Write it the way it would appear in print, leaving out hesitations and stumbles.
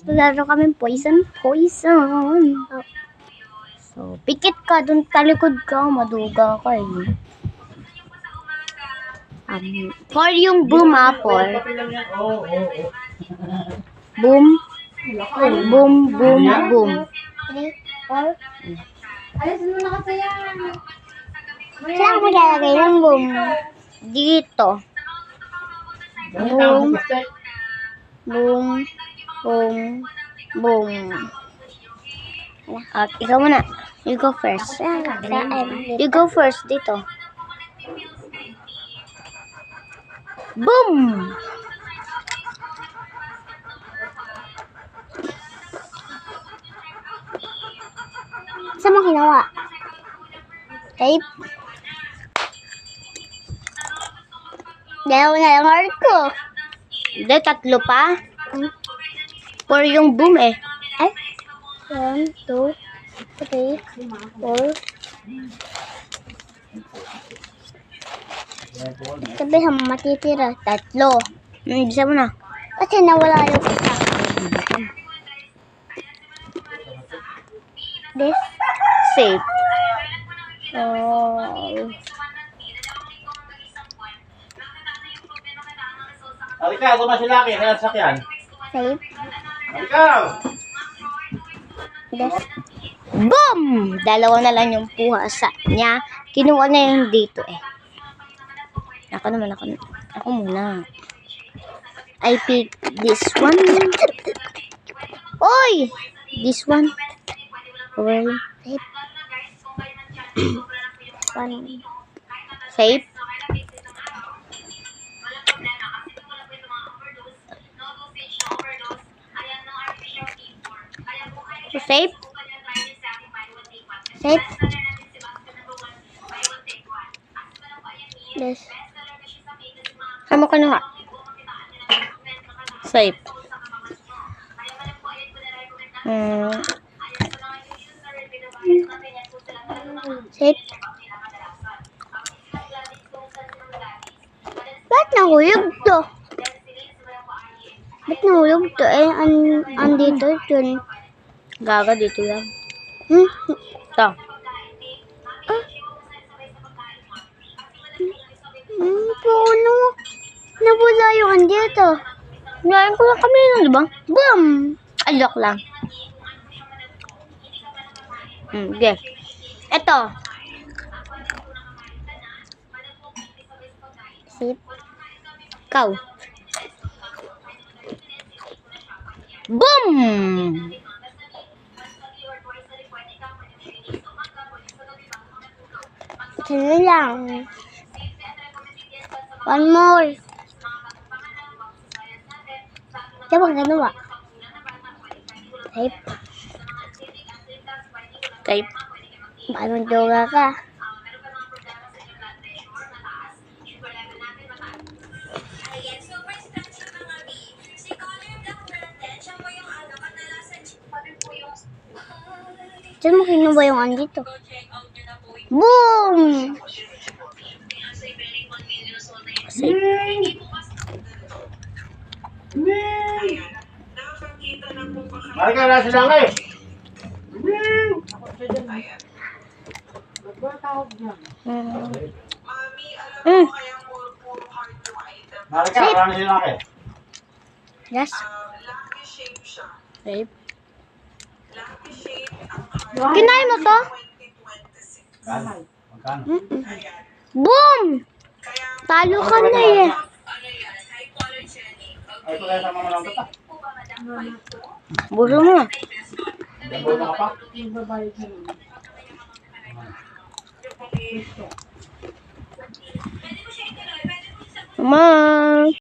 Laro kami poison. So, pikit ka, dun talikod ka, maduga ka eh. For yung boom apple. Boom. Boom, boom, boom. 3, 4. Alisin mo na kasi yan. Saan mo lalagay ng boom? Dito. Boom. Boom. Boom. Boom. At ikaw muna. You go first. You go first dito. Boom! Saan mo ginawa? Tape? Dalawa na lang heart ko. Hindi, tatlo pa. For yung boom eh. 1, 2, 3, 4. Sabi sa matitira, tatlo. Bisa mo na. Kasi nawala yung isa. This safe. Halika, ito na si Lucky. Kaya sakyan. Safe. Halika! This. Boom! Dalawa na lang yung puha sa niya. Kinuha na yung dito eh. Ako naman. Ako muna. I pick this one. Oy! This one. Well, safe. One. Safe. Safe. Safe. Yes. Sama ka na nga. Safe. Safe. Ba't nahulog to? Ba't nahulog to? Andito yun. Gaga dito lang. Ito. Puno. Nawala yung andito. Ngayon ko lang kami nun, di ba? Boom! Alok lang. Okay. Ito. Sip. Ikaw. Boom! Sino lang? One more. Diba ganawa? Type. Type. Paano joga ka? Saan mo kinuha yung andito? Boom! Halika na si Lucky. Halika, wala na si Lucky. Yes. Babe. Kinain mo to? Boom! Talo ka na eh. Ay, ito kaya sama mo lang ito. Bulo mo. Bulo ka pa? Mama.